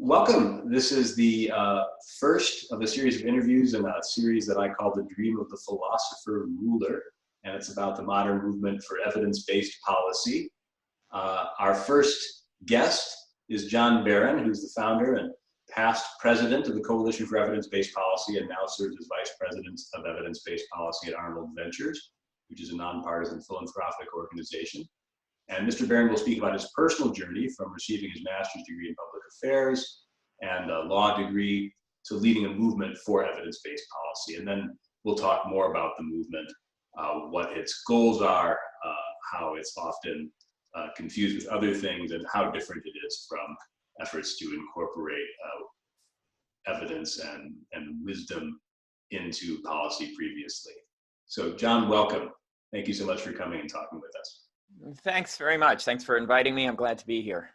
Welcome. This is the first of a series of interviews in a series that I call The Dream of the Philosopher Ruler, and it's about the modern movement for evidence-based policy. Our first guest is Jon Baron, who's the founder and past president of the Coalition for Evidence-Based Policy and now serves as vice president of evidence-based policy at Arnold Ventures, which is a nonpartisan philanthropic organization. And Mr. Baron will speak about his personal journey from receiving his master's degree in public affairs and a law degree to leading a movement for evidence-based policy. And then we'll talk more about the movement, what its goals are, how it's often confused with other things, and how different it is from efforts to incorporate evidence and wisdom into policy previously. So Jon, welcome. Thank you so much for coming and talking with us. Thanks very much. Thanks for inviting me. I'm glad to be here.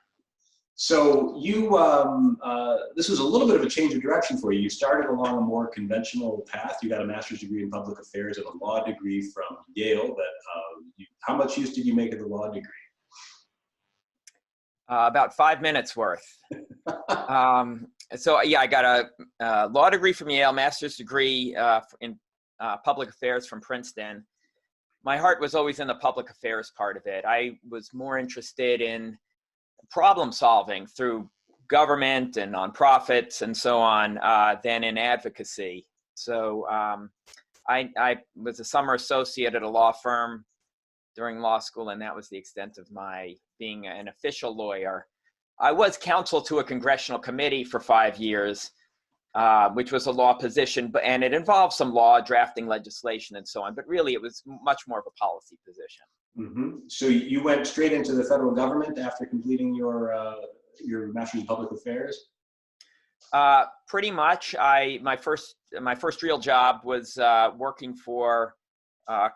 So you, this was a little bit of a change of direction for you. You started along a more conventional path. You got a master's degree in public affairs and a law degree from Yale. But how much use did you make of the law degree? About 5 minutes worth. So yeah, I got a law degree from Yale, master's degree in public affairs from Princeton. My heart was always in the public affairs part of it. I was more interested in problem solving through government and nonprofits and so on than in advocacy. So I was a summer associate at a law firm during law school, and that was the extent of my being an official lawyer. I was counsel to a congressional committee for 5 years, which was a law position, and it involved some law, drafting legislation and so on, but really it was much more of a policy position. Mm-hmm. So you went straight into the federal government after completing your master's in public affairs? Pretty much. My first real job was working for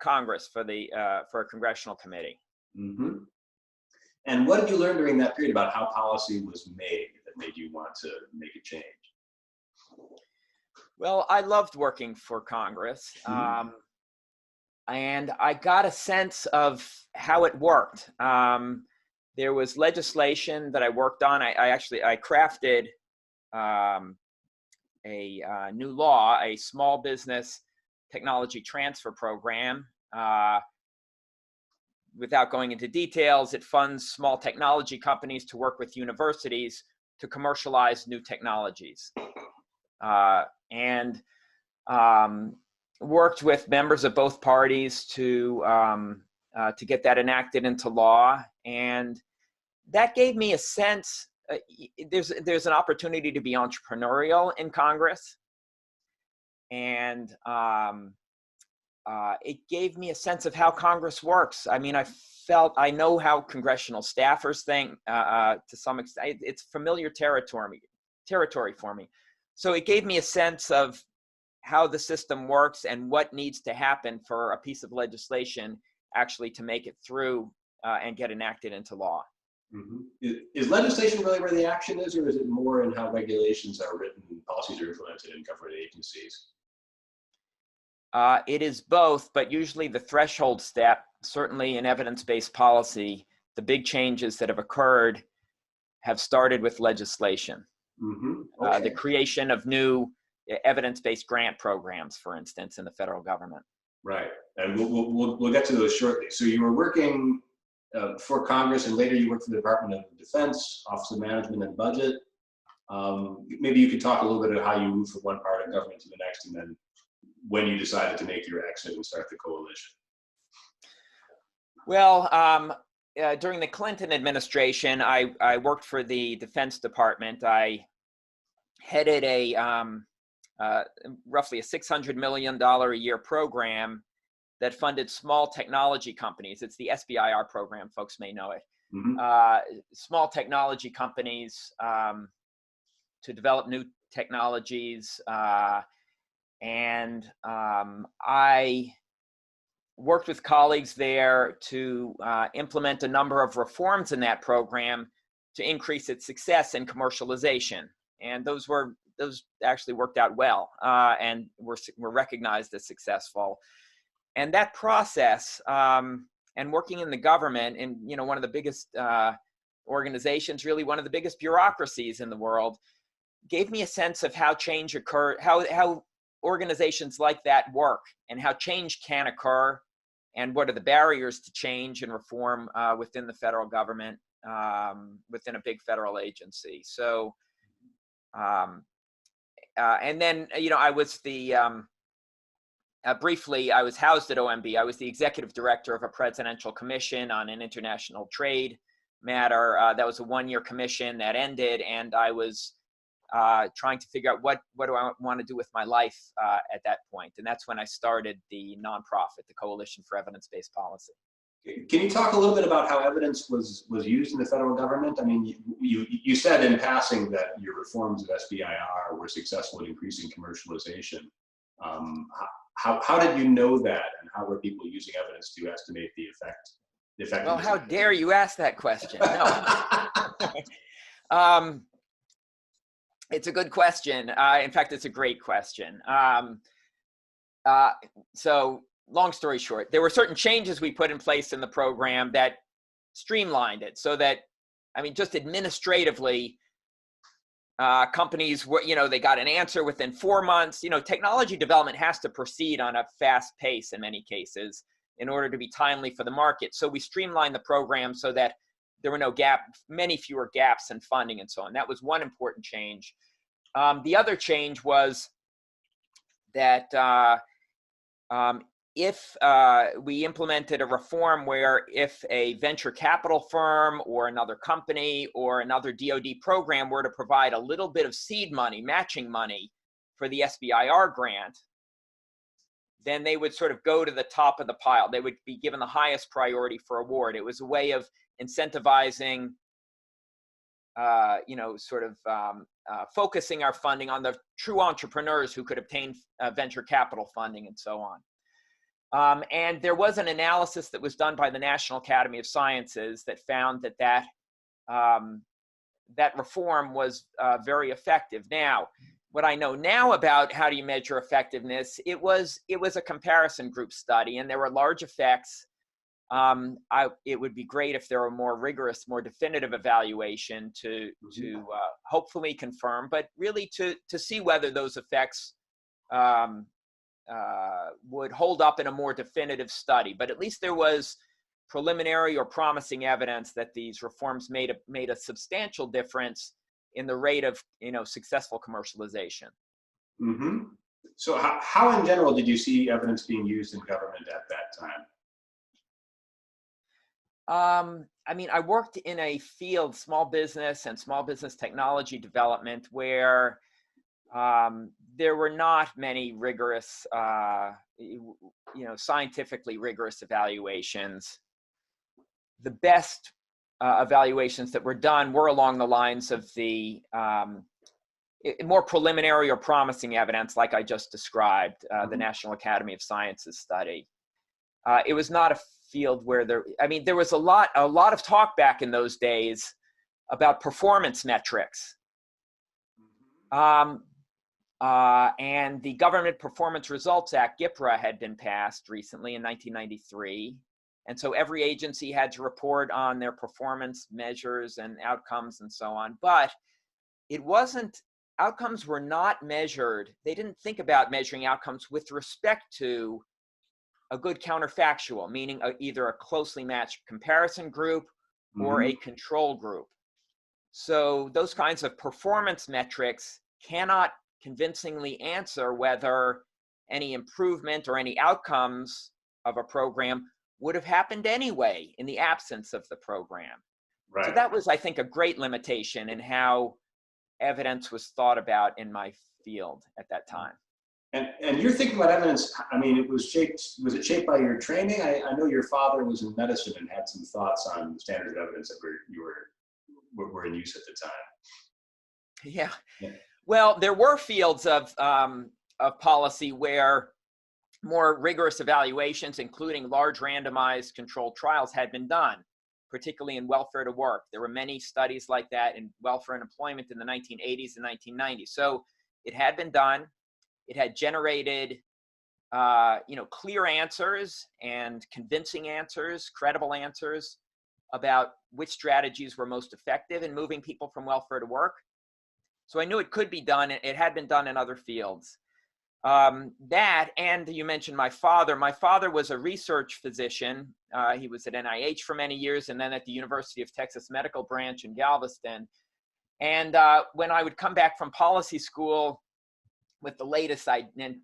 Congress for a congressional committee. Mm-hmm. And what did you learn during that period about how policy was made that made you want to make a change? Well, I loved working for Congress, and I got a sense of how it worked. There was legislation that I worked on. I crafted a new law, a small business technology transfer program. Without going into details, it funds small technology companies to work with universities to commercialize new technologies. And worked with members of both parties to get that enacted into law, and that gave me a sense. There's an opportunity to be entrepreneurial in Congress, and it gave me a sense of how Congress works. I mean, I know how congressional staffers think to some extent. It's familiar territory for me. So it gave me a sense of how the system works and what needs to happen for a piece of legislation actually to make it through and get enacted into law. Mm-hmm. Is legislation really where the action is, or is it more in how regulations are written and policies are implemented in government agencies? It is both, but usually the threshold step, certainly in evidence-based policy, the big changes that have occurred have started with legislation. Mm-hmm. Okay. The creation of new evidence-based grant programs, for instance, in the federal government. Right, and we'll get to those shortly. So you were working for Congress, and later you worked for the Department of Defense, Office of Management and Budget. Maybe you could talk a little bit about how you moved from one part of government to the next, and then when you decided to make your exit and start the coalition. Well, during the Clinton administration, I worked for the Defense Department. I headed roughly a $600 million a year program that funded small technology companies. It's the SBIR program, folks may know it. Mm-hmm. Small technology companies to develop new technologies. And I worked with colleagues there to implement a number of reforms in that program to increase its success in commercialization. And those actually worked out well and were recognized as successful. And that process and working in the government, in one of the biggest organizations, really one of the biggest bureaucracies in the world, gave me a sense of how change occur, how organizations like that work, and how change can occur, and what are the barriers to change and reform within the federal government, within a big federal agency. So, and then, I was briefly, I was housed at OMB. I was the executive director of a presidential commission on an international trade matter. That was a one-year commission that ended, and I was trying to figure out what do I want to do with my life at that point. And that's when I started the nonprofit, the Coalition for Evidence-Based Policy. Can you talk a little bit about how evidence was used in the federal government? I mean, you said in passing that your reforms of SBIR were successful in increasing commercialization. How did you know that, and how were people using evidence to estimate the effectiveness? Well, how dare you ask that question? No. It's a good question. In fact, it's a great question. So long story short, there were certain changes we put in place in the program that streamlined it so that, just administratively, companies were, they got an answer within 4 months. Technology development has to proceed on a fast pace in many cases in order to be timely for the market. So we streamlined the program so that there were many fewer gaps in funding and so on. That was one important change. The other change was that if we implemented a reform where if a venture capital firm or another company or another DoD program were to provide a little bit of seed money, matching money for the SBIR grant, then they would sort of go to the top of the pile. They would be given the highest priority for award. It was a way of incentivizing, focusing our funding on the true entrepreneurs who could obtain venture capital funding and so on. And there was an analysis that was done by the National Academy of Sciences that found that reform was very effective. Now, what I know now about how do you measure effectiveness, it was a comparison group study, and there were large effects. It would be great if there were more rigorous, more definitive evaluation to hopefully confirm, but really to see whether those effects would hold up in a more definitive study. But at least there was preliminary or promising evidence that these reforms made a substantial difference in the rate of successful commercialization. Mm-hmm. So how in general did you see evidence being used in government at that time? I worked in a field, small business and small business technology development, where there were not many rigorous, scientifically rigorous evaluations. The best evaluations that were done were along the lines of the more preliminary or promising evidence, like I just described, the National Academy of Sciences study. It was not a field where there was a lot of talk back in those days about performance metrics. And the Government Performance Results Act, GPRA, had been passed recently in 1993. And so every agency had to report on their performance measures and outcomes and so on. But outcomes were not measured. They didn't think about measuring outcomes with respect to a good counterfactual, meaning either a closely matched comparison group or a control group. So those kinds of performance metrics cannot convincingly answer whether any improvement or any outcomes of a program would have happened anyway in the absence of the program. Right. So that was, I think, a great limitation in how evidence was thought about in my field at that time. And you're thinking about evidence, was it shaped by your training? I know your father was in medicine and had some thoughts on the standards of evidence that were in use at the time. Yeah. Well, there were fields of policy where more rigorous evaluations, including large randomized controlled trials, had been done, particularly in welfare to work. There were many studies like that in welfare and employment in the 1980s and 1990s. So it had been done. It had generated, clear answers and convincing answers, credible answers about which strategies were most effective in moving people from welfare to work. So I knew it could be done. It had been done in other fields. That, and you mentioned my father. My father was a research physician. He was at NIH for many years and then at the University of Texas Medical Branch in Galveston. And when I would come back from policy school with the latest, I'd then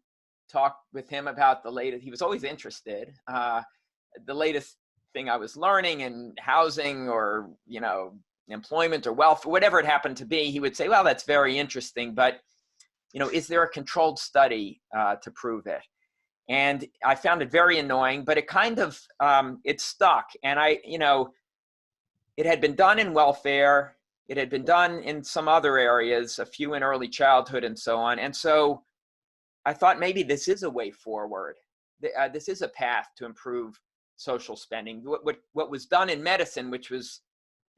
talk with him about the latest. He was always interested. The latest thing I was learning in housing or, you know, employment or wealth, whatever it happened to be, he would say, well, that's very interesting, but, you know, is there a controlled study to prove it? And I found it very annoying, but it kind of, it stuck. And you know, it had been done in welfare. It had been done in some other areas, a few in early childhood and so on. And so I thought maybe this is a way forward. This is a path to improve social spending. What was done in medicine, which was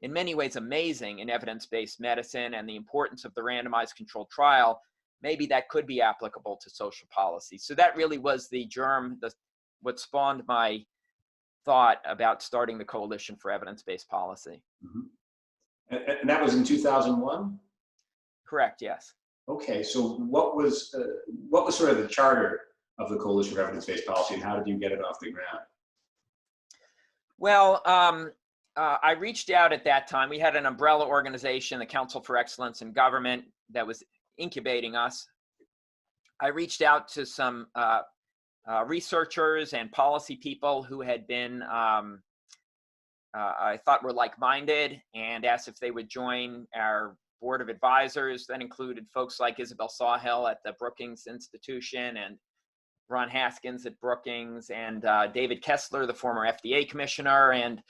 in many ways amazing in evidence-based medicine and the importance of the randomized controlled trial, maybe that could be applicable to social policy. So that really was the germ, what spawned my thought about starting the Coalition for Evidence-Based Policy. Mm-hmm. And that was in 2001? Correct, yes. Okay, so what was sort of the charter of the Coalition for Evidence-Based Policy, and how did you get it off the ground? Well, I reached out at that time. We had an umbrella organization, the Council for Excellence in Government, that was incubating us. I reached out to some researchers and policy people who had been, I thought were like-minded, and asked if they would join our board of advisors. That included folks like Isabel Sawhill at the Brookings Institution and Ron Haskins at Brookings, and David Kessler, the former FDA commissioner, and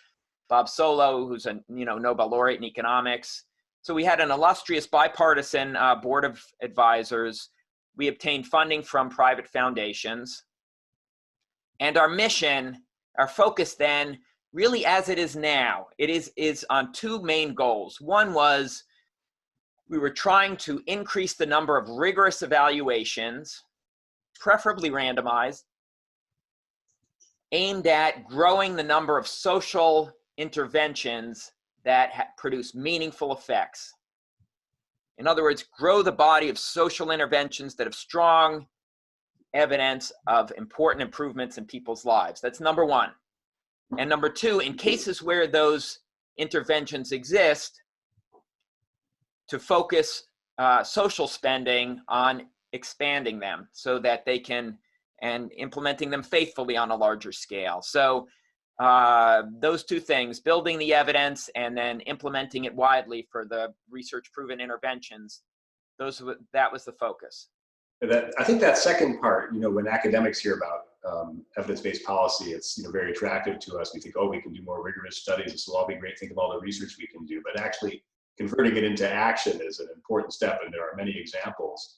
Bob Solow, who's a Nobel laureate in economics. So we had an illustrious bipartisan board of advisors. We obtained funding from private foundations. And our mission, our focus then, really as it is now, it is on two main goals. One was we were trying to increase the number of rigorous evaluations, preferably randomized, aimed at growing the number of social interventions that produce meaningful effects. In other words, grow the body of social interventions that have strong evidence of important improvements in people's lives. That's number one. And number two, in cases where those interventions exist, to focus social spending on expanding them so that they can, and implementing them faithfully on a larger scale. So those two things, building the evidence and then implementing it widely for the research-proven interventions, that was the focus. I think that second part, when academics hear about evidence-based policy, it's very attractive to us. We think, oh, we can do more rigorous studies. This will all be great. Think of all the research we can do. But actually converting it into action is an important step, and there are many examples.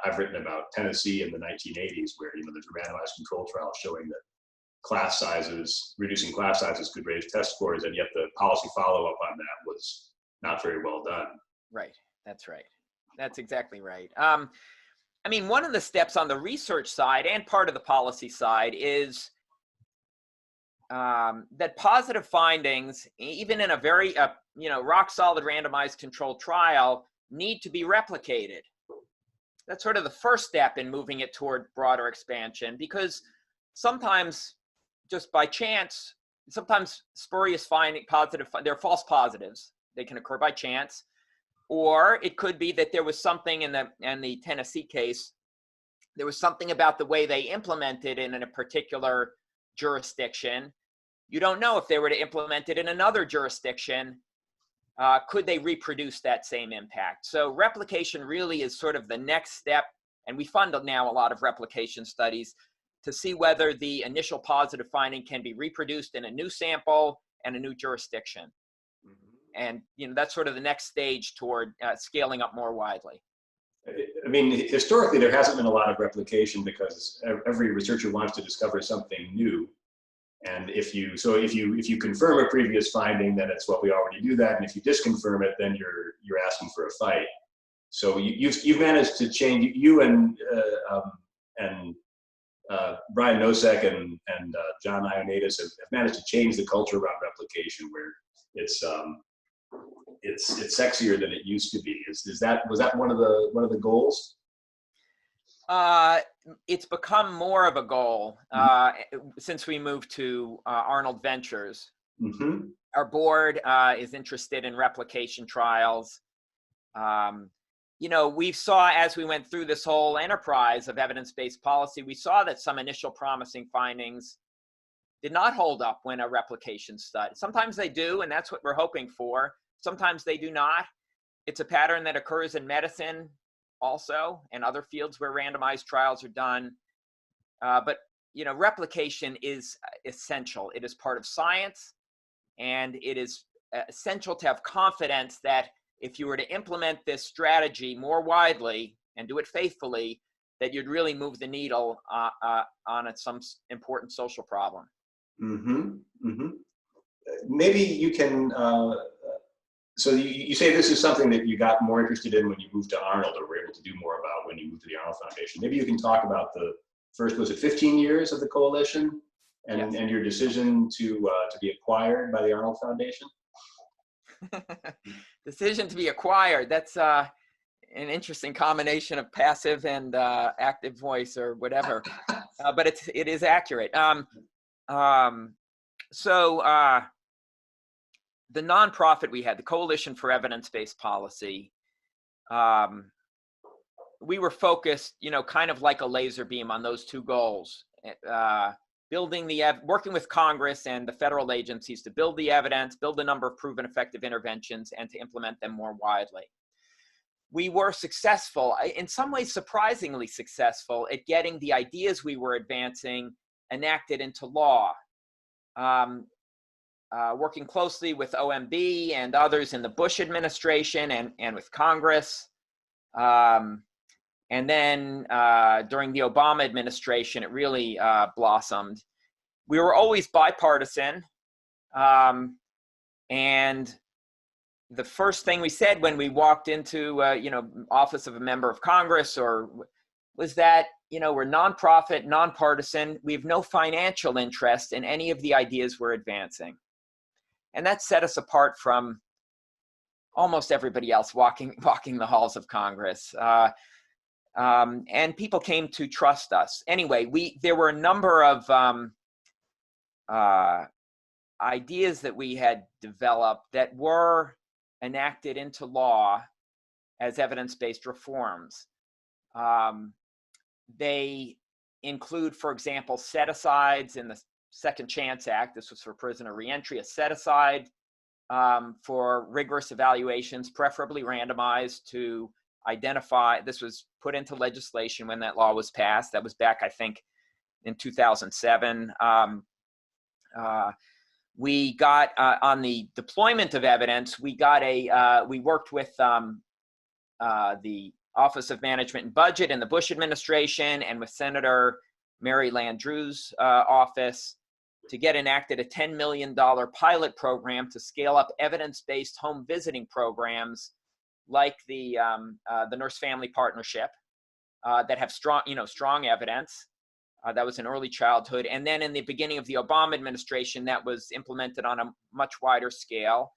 I've written about Tennessee in the 1980s, where there's a randomized control trial showing that reducing class sizes could raise test scores, and yet the policy follow-up on that was not very well done. Right. That's right. That's exactly right. I mean, one of the steps on the research side and part of the policy side is that positive findings, even in a very, rock-solid randomized controlled trial, need to be replicated. That's sort of the first step in moving it toward broader expansion, because sometimes, just by chance, sometimes spurious they're false positives. They can occur by chance. Or it could be that there was something in the Tennessee case, there was something about the way they implemented it in a particular jurisdiction. You don't know if they were to implement it in another jurisdiction, could they reproduce that same impact? So replication really is sort of the next step, and we fund now a lot of replication studies to see whether the initial positive finding can be reproduced in a new sample and a new jurisdiction. And that's sort of the next stage toward scaling up more widely. I mean, historically, there hasn't been a lot of replication because every researcher wants to discover something new. And if you confirm a previous finding, then it's, well, we already do that. And if you disconfirm it, then you're asking for a fight. So you've managed to change, you and Brian Nosek and John Ioannidis have managed to change the culture around replication, where it's sexier than it used to be. Was that one of the goals? It's become more of a goal since we moved to Arnold Ventures. Mm-hmm. Our board is interested in replication trials. We saw as we went through this whole enterprise of evidence-based policy, we saw that some initial promising findings did not hold up when a replication study. Sometimes they do, and that's what we're hoping for. Sometimes they do not. It's a pattern that occurs in medicine also and other fields where randomized trials are done. But replication is essential. It is part of science, and it is essential to have confidence that if you were to implement this strategy more widely and do it faithfully, that you'd really move the needle on some important social problem. Mm-hmm. Mm-hmm. Maybe you can, so you say this is something that you got more interested in when you moved to Arnold, or were able to do more about when you moved to the Arnold Foundation. Maybe you can talk about the first, was it 15 years of the coalition and, Yes. and your decision to be acquired by the Arnold Foundation? Decision to be acquired. That's an interesting combination of passive and active voice or whatever, but it is accurate. So the nonprofit we had, the Coalition for Evidence-Based Policy, we were focused, kind of like a laser beam on those two goals. Working with Congress and the federal agencies to build the evidence, build the number of proven effective interventions, and to implement them more widely. We were successful, in some ways surprisingly successful, at getting the ideas we were advancing enacted into law. Working closely with OMB and others in the Bush administration and with Congress. And then during the Obama administration, it really blossomed. We were always bipartisan. And the first thing we said when we walked into, office of a member of Congress was that, we're nonprofit, nonpartisan. We have no financial interest in any of the ideas we're advancing. And that set us apart from almost everybody else walking the halls of Congress. And people came to trust us. Anyway, there were a number of ideas that we had developed that were enacted into law as evidence-based reforms. They include, for example, set-asides in the Second Chance Act. This was for prisoner reentry, a set-aside for rigorous evaluations, preferably randomized, to identify. This was put into legislation when that law was passed. That was back, I think, in 2007. We got on the deployment of evidence. We worked with the Office of Management and Budget in the Bush administration and with Senator Mary Landrieu's office to get enacted a $10 million pilot program to scale up evidence-based home visiting programs like the Nurse-Family Partnership that have strong evidence. That was in early childhood. And then in the beginning of the Obama administration, that was implemented on a much wider scale.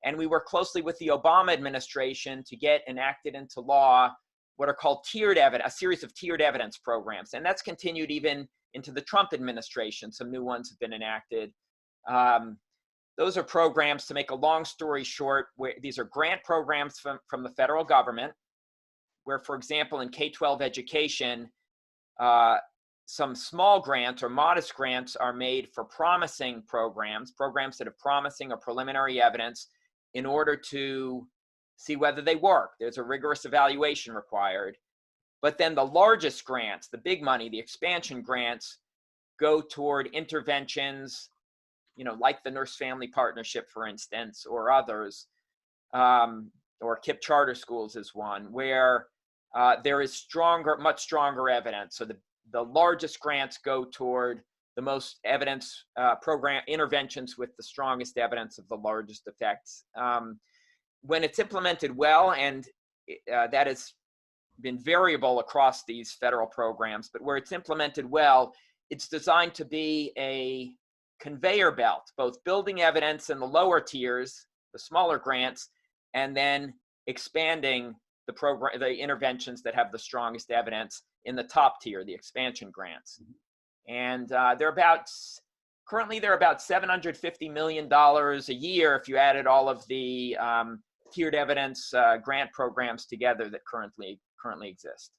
And we worked closely with the Obama administration to get enacted into law what are called a series of tiered evidence programs. And that's continued even into the Trump administration. Some new ones have been enacted. Those are programs, to make a long story short, where these are grant programs from the federal government, where, for example, in K-12 education, some small grants or modest grants are made for promising programs that have promising or preliminary evidence in order to see whether they work. There's a rigorous evaluation required. But then the largest grants, the big money, the expansion grants, go toward interventions, like the Nurse-Family Partnership, for instance, or others, or KIPP charter schools is one, where there is much stronger evidence. So the largest grants go toward the most evidence program interventions with the strongest evidence of the largest effects. When it's implemented well, and that has been variable across these federal programs, but where it's implemented well, it's designed to be a conveyor belt, both building evidence in the lower tiers, the smaller grants, and then expanding the interventions that have the strongest evidence in the top tier, the expansion grants. And currently they're about $750 million a year if you added all of the tiered evidence grant programs together that currently exist.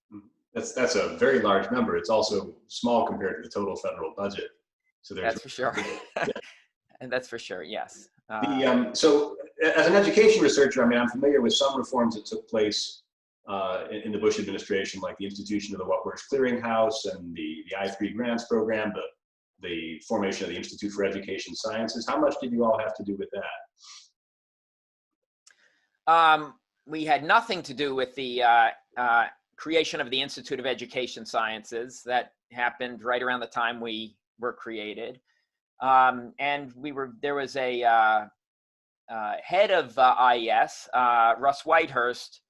That's a very large number. It's also small compared to the total federal budget. So that's for sure. And that's for sure, yes. So as an education researcher, I mean, I'm familiar with some reforms that took place in the Bush administration, like the institution of the What Works Clearinghouse and the I-3 grants program, the formation of the Institute for Education Sciences. How much did you all have to do with that? We had nothing to do with the creation of the Institute of Education Sciences. That happened right around the time we were created. And there was a head of IES, Russ Whitehurst,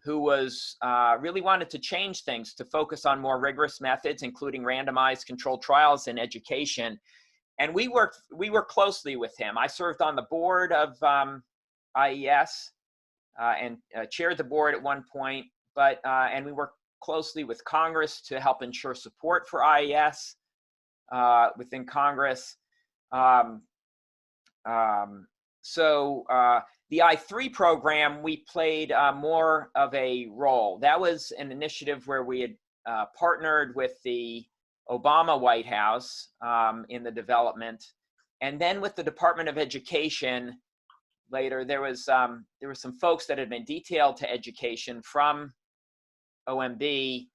who was really wanted to change things to focus on more rigorous methods, including randomized controlled trials in education. And we worked closely with him. I served on the board of IES and chaired the board at one point, and we worked closely with Congress to help ensure support for IES within Congress. The I-3 program, we played more of a role. That was an initiative where we had partnered with the Obama White House in the development. And then with the Department of Education, later, there were some folks that had been detailed to education from OMB.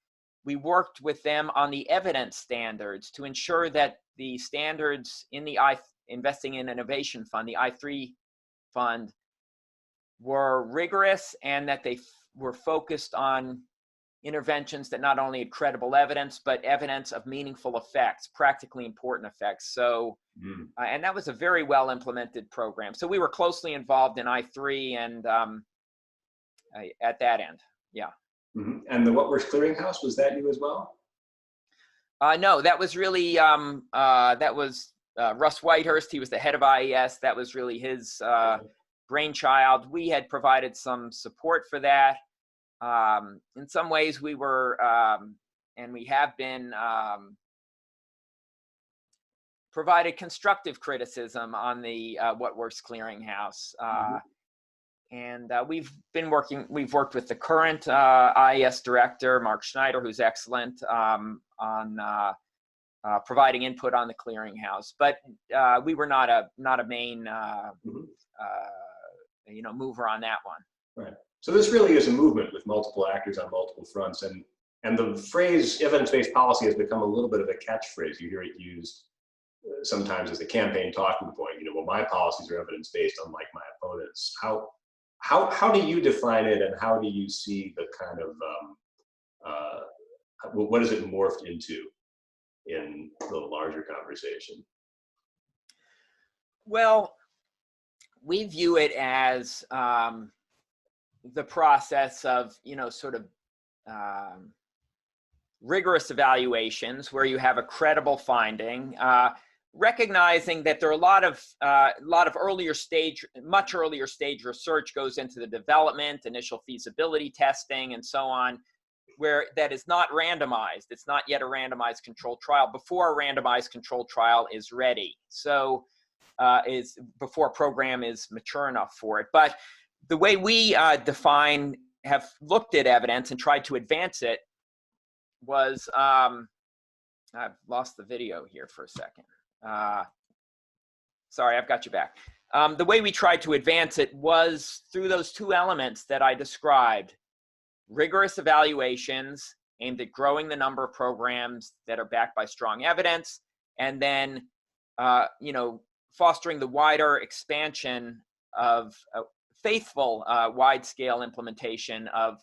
We worked with them on the evidence standards to ensure that the standards in the Investing in Innovation Fund, the I-3 fund, were rigorous and that they were focused on interventions that not only had credible evidence, but evidence of meaningful effects, practically important effects. So, and that was a very well implemented program. So we were closely involved in I-3 and at that end, yeah. And the What Works Clearinghouse, was that you as well? No, that was really, that was Russ Whitehurst. He was the head of IES. That was really his brainchild. We had provided some support for that. In some ways we were, and we have been, provided constructive criticism on the What Works Clearinghouse. And we've worked with the current IES director, Mark Schneider, who's excellent, on providing input on the clearinghouse. But we were not a main mover on that one. Right. So this really is a movement with multiple actors on multiple fronts, and the phrase evidence-based policy has become a little bit of a catchphrase. You hear it used sometimes as a campaign talking point. Well, my policies are evidence-based, unlike my opponents. How do you define it, and how do you see the kind of what is it morphed into in the larger conversation? Well, we view it as the process of, sort of rigorous evaluations where you have a credible finding, recognizing that there are a lot of much earlier stage research goes into the development, initial feasibility testing, and so on, where that is not randomized. It's not yet a randomized controlled trial before a randomized controlled trial is ready. So before a program is mature enough for it. But the way we have looked at evidence and tried to advance it was, I've lost the video here for a second. Sorry, I've got you back. The way we tried to advance it was through those two elements that I described: rigorous evaluations aimed at growing the number of programs that are backed by strong evidence, and then, fostering the wider expansion of faithful, wide-scale implementation of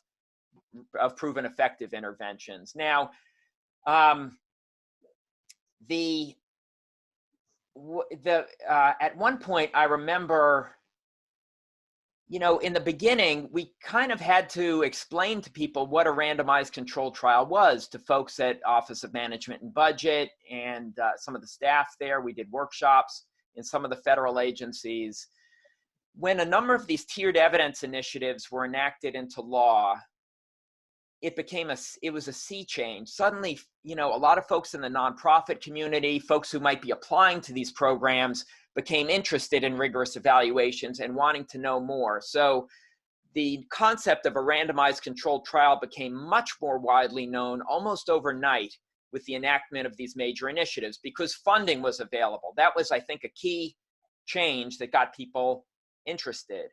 proven effective interventions. Now, at one point, I remember, in the beginning, we kind of had to explain to people what a randomized controlled trial was to folks at Office of Management and Budget and some of the staff there. We did workshops in some of the federal agencies. When a number of these tiered evidence initiatives were enacted into law, it was a sea change. Suddenly, a lot of folks in the nonprofit community, folks who might be applying to these programs, became interested in rigorous evaluations and wanting to know more. So the concept of a randomized controlled trial became much more widely known almost overnight with the enactment of these major initiatives, because funding was available. That was, I think, a key change that got people interested.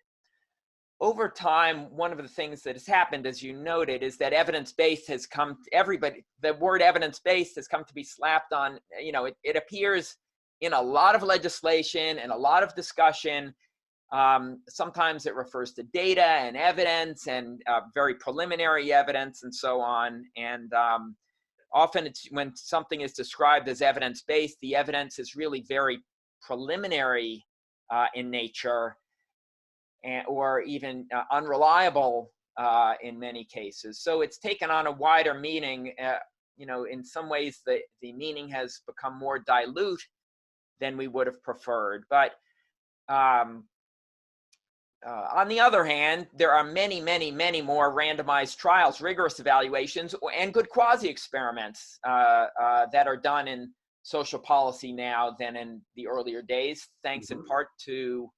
Over time, one of the things that has happened, as you noted, is that evidence-based has come, the word evidence-based has come to be slapped on, it appears in a lot of legislation and a lot of discussion. Sometimes it refers to data and evidence and very preliminary evidence and so on. And often it's when something is described as evidence-based, the evidence is really very preliminary in nature, or even unreliable in many cases. So it's taken on a wider meaning. In some ways, the meaning has become more dilute than we would have preferred. But on the other hand, there are many, many, many more randomized trials, rigorous evaluations, and good quasi-experiments that are done in social policy now than in the earlier days, thanks in part to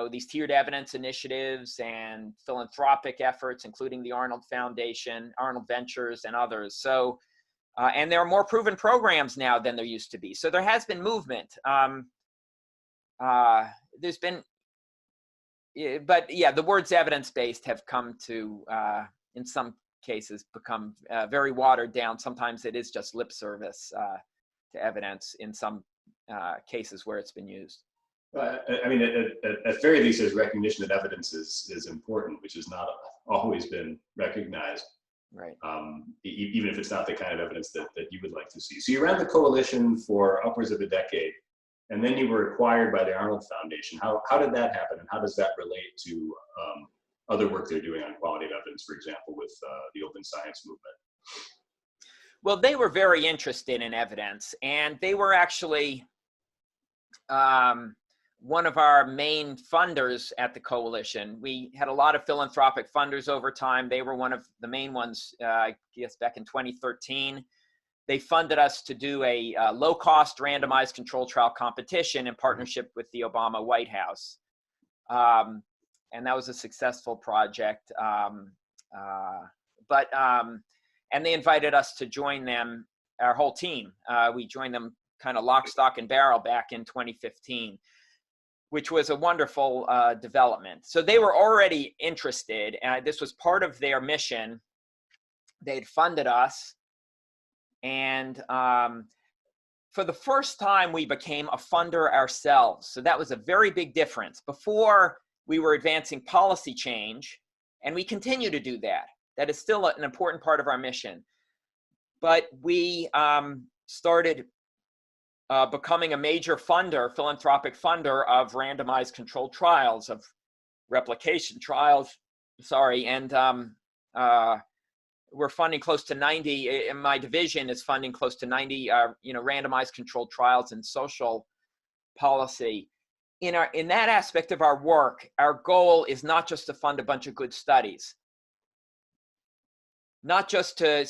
these tiered evidence initiatives and philanthropic efforts, including the Arnold Foundation, Arnold Ventures, and others. So, and there are more proven programs now than there used to be. So there has been movement. There's been, but yeah, the words evidence-based have come to, in some cases, become very watered down. Sometimes it is just lip service to evidence in some cases where it's been used. I mean, at very least, there's recognition that evidence is important, which has not always been recognized. Right. Even if it's not the kind of evidence that you would like to see. So you ran the coalition for upwards of a decade, and then you were acquired by the Arnold Foundation. How did that happen, and how does that relate to other work they're doing on quality of evidence, for example, with the open science movement? Well, they were very interested in evidence, and they were actually one of our main funders at the coalition. We had a lot of philanthropic funders over time. They were one of the main ones, I guess, back in 2013. They funded us to do a low-cost randomized controlled trial competition in partnership with the Obama White House. And that was a successful project. And they invited us to join them, our whole team. We joined them kind of lock, stock, and barrel back in 2015, which was a wonderful development. So they were already interested. This was part of their mission. They'd funded us. And for the first time, we became a funder ourselves. So that was a very big difference. Before, we were advancing policy change, and we continue to do that. That is still an important part of our mission. But we started becoming a major funder, philanthropic funder of randomized controlled trials, of replication trials, and we're funding close to 90, and my division is funding close to 90, randomized controlled trials in social policy. In that aspect of our work, our goal is not just to fund a bunch of good studies, not just to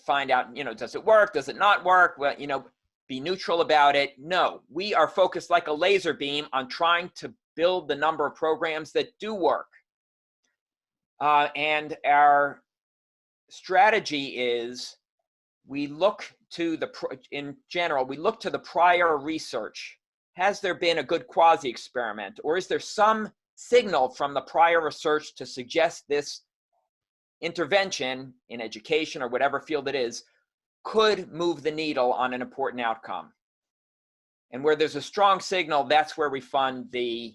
find out, does it work, does it not work, well, be neutral about it. No, we are focused like a laser beam on trying to build the number of programs that do work. And our strategy is we look to in general, we look to the prior research. Has there been a good quasi-experiment, or is there some signal from the prior research to suggest this intervention in education or whatever field it is could move the needle on an important outcome? And where there's a strong signal, that's where we fund the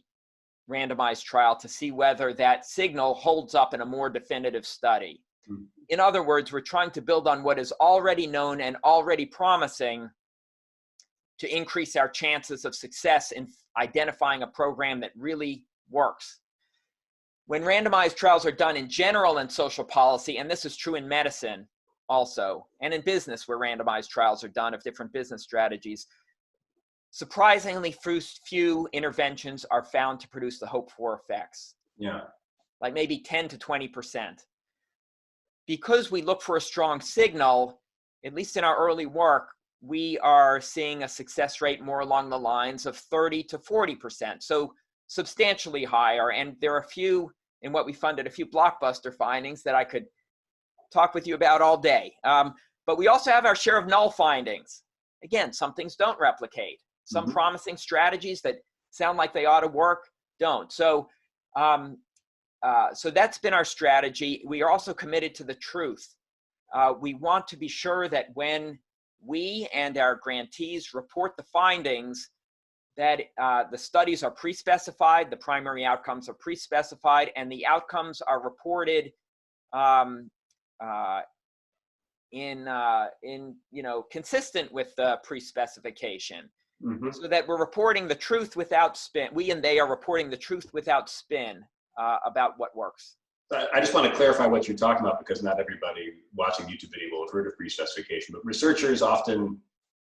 randomized trial to see whether that signal holds up in a more definitive study. Mm-hmm. In other words, we're trying to build on what is already known and already promising to increase our chances of success in identifying a program that really works. When randomized trials are done in general in social policy, and this is true in medicine also, and in business where randomized trials are done of different business strategies, surprisingly few interventions are found to produce the hoped for effects. Yeah. Like maybe 10 to 20%. because we look for a strong signal, at least in our early work, we are seeing a success rate more along the lines of 30 to 40%. So substantially higher. And there are a few, in what we funded, a few blockbuster findings that I could talk with you about all day. But we also have our share of null findings. Again, some things don't replicate. Some promising strategies that sound like they ought to work don't. So, so that's been our strategy. We are also committed to the truth. We want to be sure that when we and our grantees report the findings, that the studies are pre-specified, the primary outcomes are pre-specified, and the outcomes are reported consistent with the pre-specification, so that we're reporting the truth without spin. We and they are reporting the truth without spin about what works. I just want to clarify what you're talking about, because not everybody watching the YouTube video will have heard of pre-specification, but researchers often,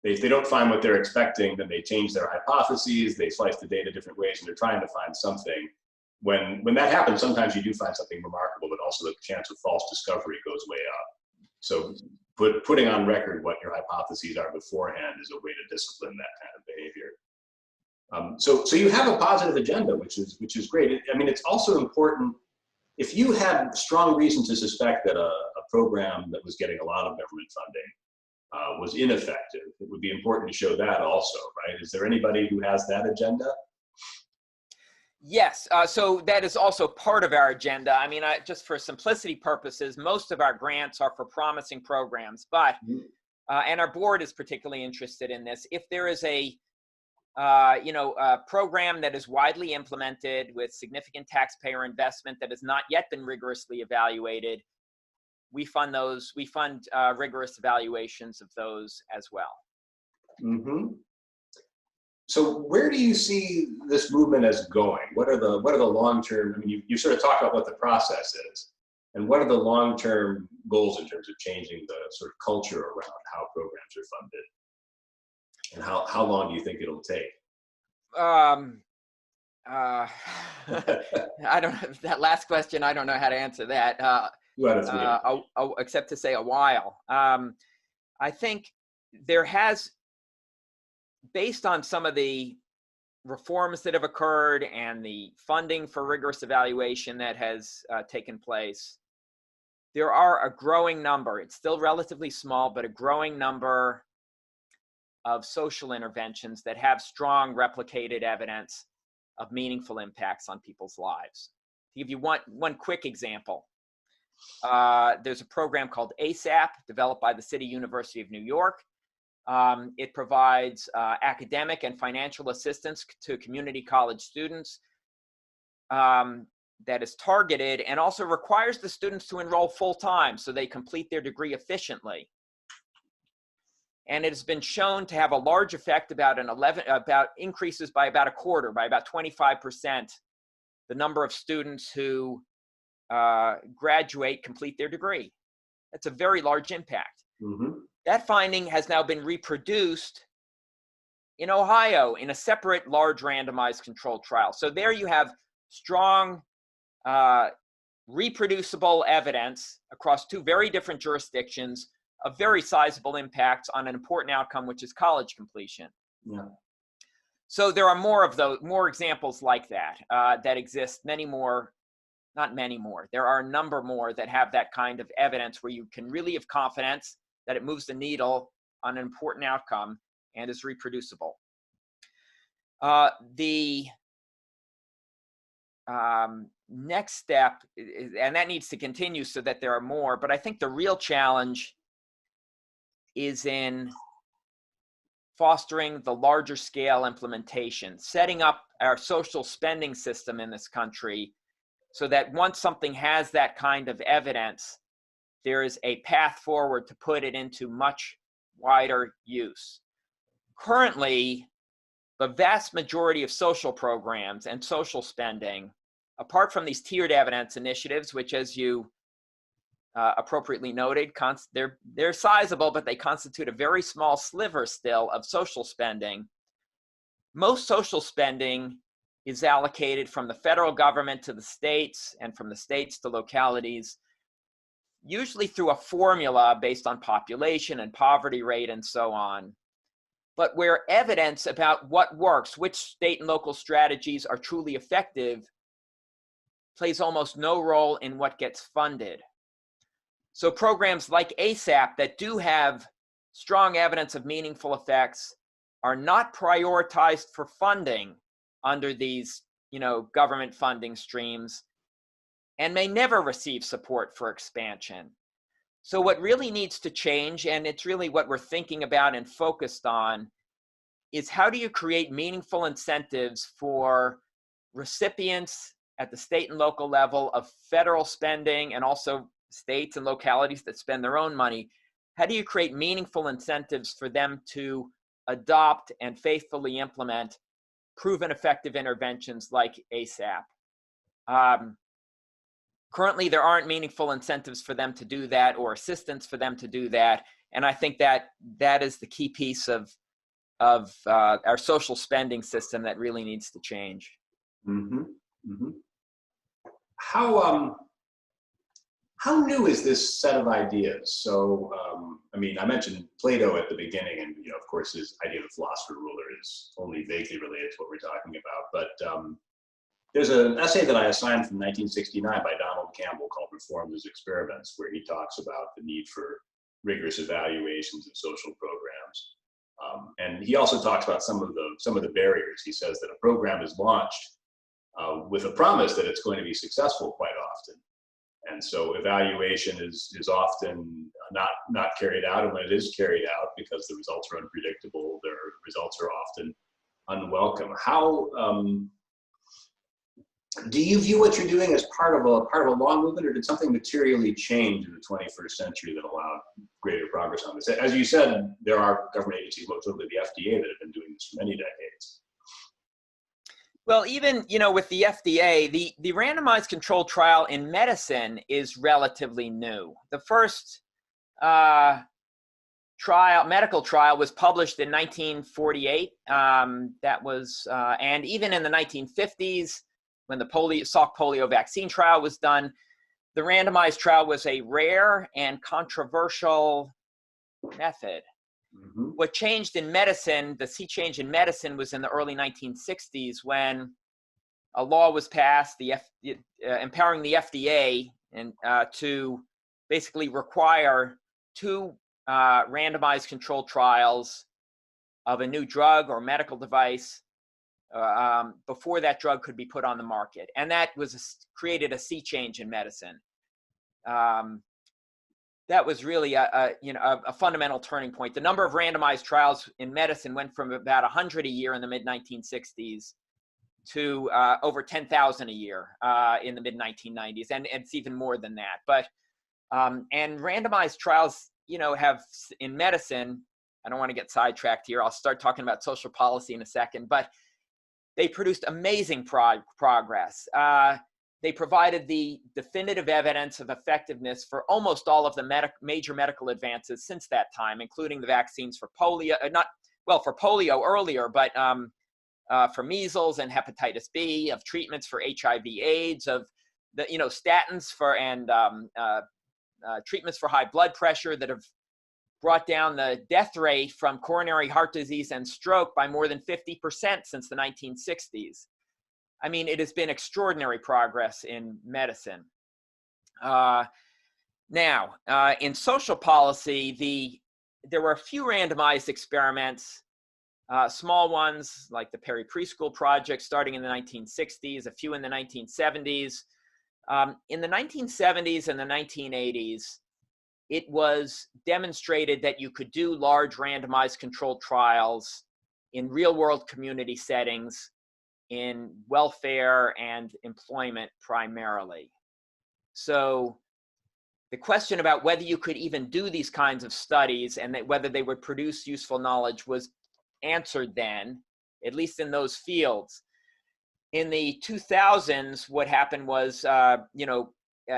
if they don't find what they're expecting, then they change their hypotheses, they slice the data different ways, and they're trying to find something. When that happens, sometimes you do find something remarkable, but also the chance of false discovery goes way up. So putting on record what your hypotheses are beforehand is a way to discipline that kind of behavior. So you have a positive agenda, which is great. I mean, it's also important, if you had strong reason to suspect that a program that was getting a lot of government funding was ineffective, it would be important to show that also, right? Is there anybody who has that agenda? Yes, so that is also part of our agenda. I mean, just for simplicity purposes, most of our grants are for promising programs, but, and our board is particularly interested in this, if there is a program that is widely implemented with significant taxpayer investment that has not yet been rigorously evaluated, we fund those. We fund rigorous evaluations of those as well. So where do you see this movement as going? What are the long-term? I mean, you sort of talked about what the process is, and what are the long-term goals in terms of changing the sort of culture around how programs are funded? And how long do you think it'll take? I don't know, that last question, I don't know how to answer that, except to say a while. I think there has, based on some of the reforms that have occurred and the funding for rigorous evaluation that has taken place, there are a growing number, it's still relatively small, but a growing number of social interventions that have strong replicated evidence of meaningful impacts on people's lives. To give you one quick example, there's a program called ASAP, developed by the City University of New York. It provides academic and financial assistance to community college students that is targeted, and also requires the students to enroll full-time so they complete their degree efficiently. And it has been shown to have a large effect, about increases by about a quarter, by about 25%, the number of students who complete their degree. That's a very large impact. That finding has now been reproduced in Ohio in a separate large randomized controlled trial. So there you have strong reproducible evidence across two very different jurisdictions of very sizable impacts on an important outcome, which is college completion. So there are more examples like that that exist, many more, not many more. There are a number more that have that kind of evidence where you can really have confidence that it moves the needle on an important outcome and is reproducible. The next step, and that needs to continue so that there are more, but I think the real challenge is in fostering the larger scale implementation, setting up our social spending system in this country so that once something has that kind of evidence, there is a path forward to put it into much wider use. Currently, the vast majority of social programs and social spending, apart from these tiered evidence initiatives, which, as you appropriately noted, they're sizable, but they constitute a very small sliver still of social spending. Most social spending is allocated from the federal government to the states and from the states to localities. usually through a formula based on population and poverty rate and so on, but where evidence about what works, which state and local strategies are truly effective, plays almost no role in what gets funded. So programs like ASAP that do have strong evidence of meaningful effects are not prioritized for funding under these, government funding streams, and may never receive support for expansion. So what really needs to change, and it's really what we're thinking about and focused on, is how do you create meaningful incentives for recipients at the state and local level of federal spending, and also states and localities that spend their own money. How do you create meaningful incentives for them to adopt and faithfully implement proven effective interventions like ASAP? Currently, there aren't meaningful incentives for them to do that or assistance for them to do that. And I think that is the key piece of our social spending system that really needs to change. Mm-hmm. Mm-hmm. How new is this set of ideas? So, I mentioned Plato at the beginning, and of course, his idea of the philosopher ruler is only vaguely related to what we're talking about. But there's an essay that I assigned from 1969 by Donald Campbell called "Reforms as Experiments," where he talks about the need for rigorous evaluations of social programs, and he also talks about some of the barriers. He says that a program is launched with a promise that it's going to be successful quite often. And so evaluation is often not carried out, and when it is carried out, because the results are unpredictable, their results are often unwelcome. How do you view what you're doing as part of a long movement, or did something materially change in the 21st century that allowed greater progress on this? As you said, there are government agencies, most notably the FDA, that have been doing this for many decades. Well, even, with the FDA, the randomized controlled trial in medicine is relatively new. The first medical trial was published in 1948. And even in the 1950s, when the Salk polio vaccine trial was done, the randomized trial was a rare and controversial method. Mm-hmm. What changed in medicine, the sea change in medicine, was in the early 1960s when a law was passed, empowering the FDA to basically require 2 randomized controlled trials of a new drug or medical device before that drug could be put on the market, and that created a sea change in medicine. That was really a fundamental turning point. The number of randomized trials in medicine went from about 100 a year in the mid-1960s to over 10,000 a year in the mid-1990s, and it's even more than that. But and randomized trials, have in medicine. I don't want to get sidetracked here. I'll start talking about social policy in a second, but they produced amazing progress. They provided the definitive evidence of effectiveness for almost all of the major medical advances since that time, including the vaccines for polio, for polio earlier, but for measles and hepatitis B, of treatments for HIV/AIDS, of the statins and treatments for high blood pressure that have brought down the death rate from coronary heart disease and stroke by more than 50% since the 1960s. I mean, it has been extraordinary progress in medicine. Now, in social policy, there were a few randomized experiments, small ones like the Perry Preschool Project starting in the 1960s, a few in the 1970s. In the 1970s and the 1980s, it was demonstrated that you could do large randomized controlled trials in real-world community settings in welfare and employment primarily. So the question about whether you could even do these kinds of studies and whether they would produce useful knowledge was answered then, at least in those fields. In the 2000s, what happened was,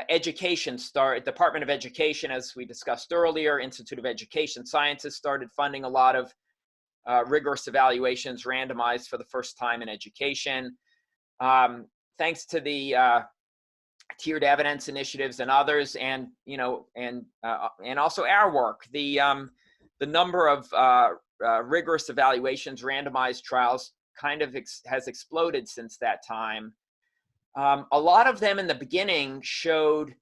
education Department of Education, as we discussed earlier, Institute of Education Sciences started funding a lot of rigorous evaluations randomized for the first time in education. Thanks to the tiered evidence initiatives and others, and also our work. The number of rigorous evaluations, randomized trials, kind of has exploded since that time. A lot of them in the beginning showed,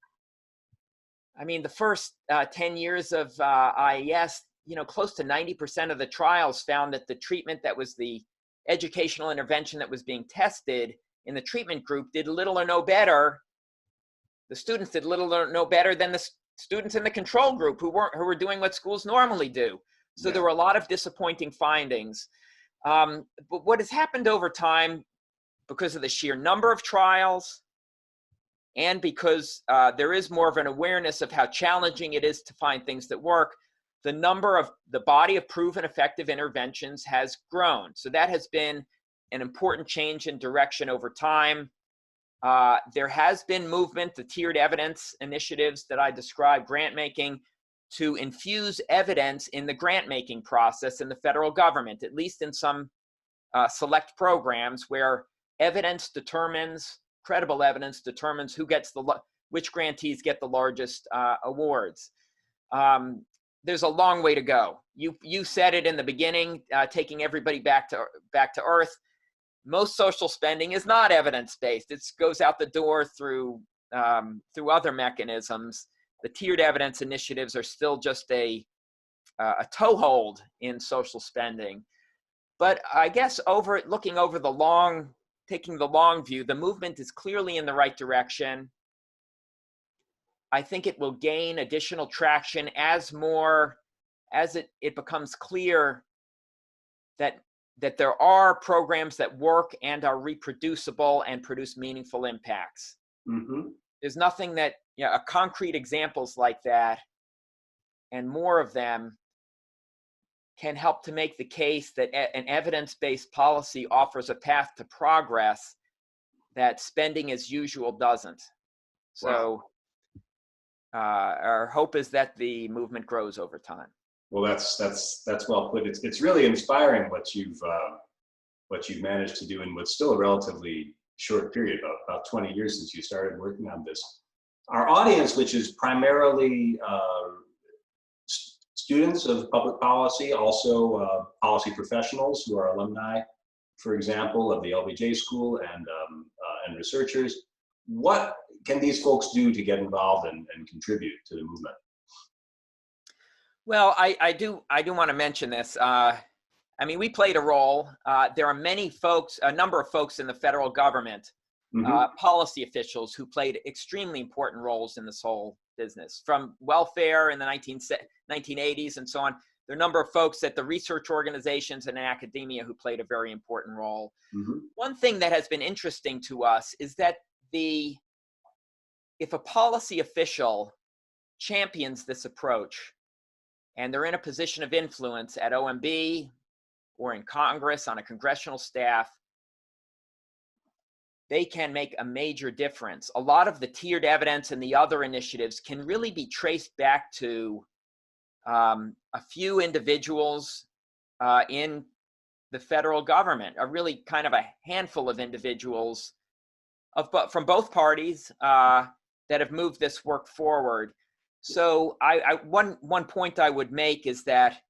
I mean, the first 10 years of IES, close to 90% of the trials found that the treatment that was the educational intervention that was being tested in the treatment group did little or no better. The students did little or no better than the students in the control group who were doing what schools normally do. So there were a lot of disappointing findings. But what has happened over time, because of the sheer number of trials, and because there is more of an awareness of how challenging it is to find things that work, the body of proven effective interventions has grown. So that has been an important change in direction over time. There has been movement, the tiered evidence initiatives that I described, grant making, to infuse evidence in the grant making process in the federal government, at least in some select programs where credible evidence determines who gets which grantees get the largest awards. There's a long way to go. You said it in the beginning, taking everybody back to earth. Most social spending is not evidence-based. It goes out the door through other mechanisms. The tiered evidence initiatives are still just a toehold in social spending. But I guess taking the long view, the movement is clearly in the right direction. I think it will gain additional traction as it becomes clear that there are programs that work and are reproducible and produce meaningful impacts. Mm-hmm. There's nothing that, concrete examples like that and more of them can help to make the case that an evidence-based policy offers a path to progress that spending as usual doesn't. So our hope is that the movement grows over time. Well, that's well put. It's really inspiring what you've managed to do in what's still a relatively short period, about 20 years since you started working on this. Our audience, which is primarily students of public policy, also policy professionals who are alumni, for example, of the LBJ School, and researchers. What can these folks do to get involved and contribute to the movement? Well, I do want to mention this. We played a role. There are a number of folks in the federal government, policy officials who played extremely important roles in this whole business, from welfare in the 1980s and so on. There are a number of folks at the research organizations and in academia who played a very important role. Mm-hmm. One thing that has been interesting to us is that if a policy official champions this approach, and they're in a position of influence at OMB or in Congress on a congressional staff, they can make a major difference. A lot of the tiered evidence and the other initiatives can really be traced back to a few individuals in the federal government, a really kind of a handful of individuals from both parties that have moved this work forward. So one point I would make is that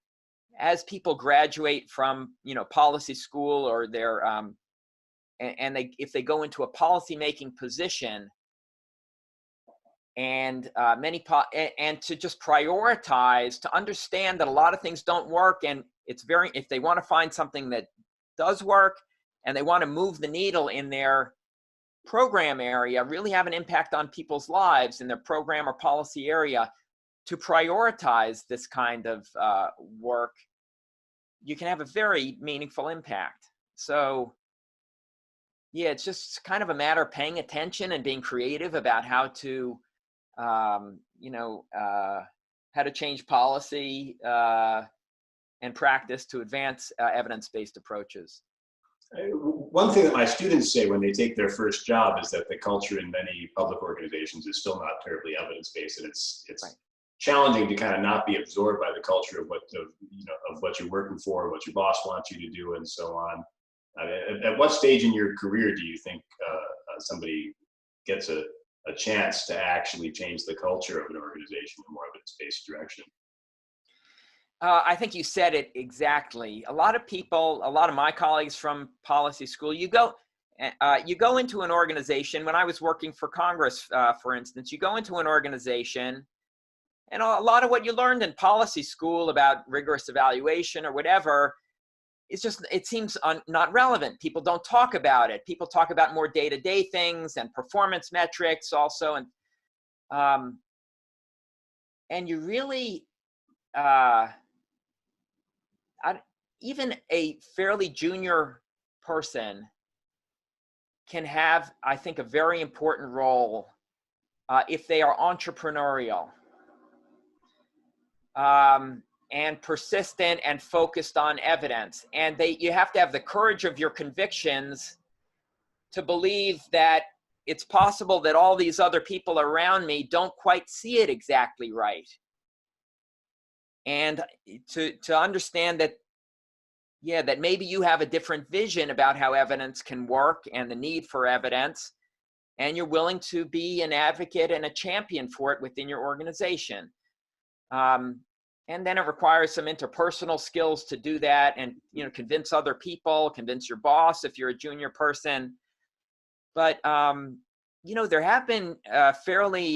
as people graduate from policy school or if they go into a policy making position and to just prioritize, to understand that a lot of things don't work, and if they want to find something that does work and they want to move the needle in their program area, really have an impact on people's lives in their program or policy area, to prioritize this kind of work, you can have a very meaningful impact. So yeah, it's just kind of a matter of paying attention and being creative about how to how to change policy and practice to advance evidence-based approaches. One thing that my students say when they take their first job is that the culture in many public organizations is still not terribly evidence-based, and it's right. Challenging to kind of not be absorbed by the culture of what you're working for, what your boss wants you to do, and so on. At what stage in your career do you think somebody gets a a chance to actually change the culture of an organization in more evidence-based direction. I think you said it exactly. A lot of people, a lot of my colleagues from policy school, you go into an organization. When I was working for Congress, for instance, you go into an organization, and a lot of what you learned in policy school about rigorous evaluation or whatever, it seems not relevant. People don't talk about it. People talk about more day-to-day things and performance metrics also, and you really, even a fairly junior person can have, I think, a very important role if they are entrepreneurial and persistent and focused on evidence. And you have to have the courage of your convictions to believe that it's possible that all these other people around me don't quite see it exactly right. And to understand that, yeah, that maybe you have a different vision about how evidence can work and the need for evidence, and you're willing to be an advocate and a champion for it within your organization. And then it requires some interpersonal skills to do that, and convince other people, convince your boss if you're a junior person. But there have been fairly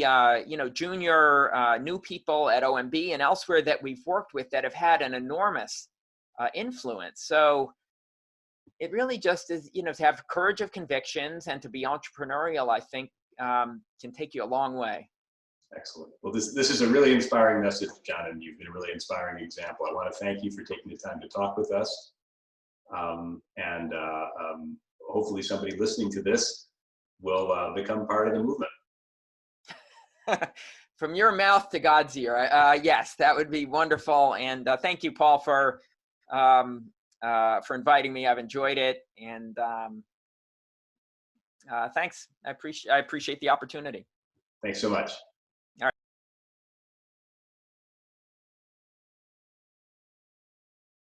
junior new people at OMB and elsewhere that we've worked with that have had an enormous influence. So it really just is, to have courage of convictions and to be entrepreneurial, I think can take you a long way. Excellent. Well, this is a really inspiring message, Jon, and you've been a really inspiring example. I want to thank you for taking the time to talk with us. Hopefully somebody listening to this will become part of the movement. From your mouth to God's ear. Yes, that would be wonderful. And thank you, Paul, for inviting me. I've enjoyed it. And thanks. I appreciate the opportunity. Thanks so much.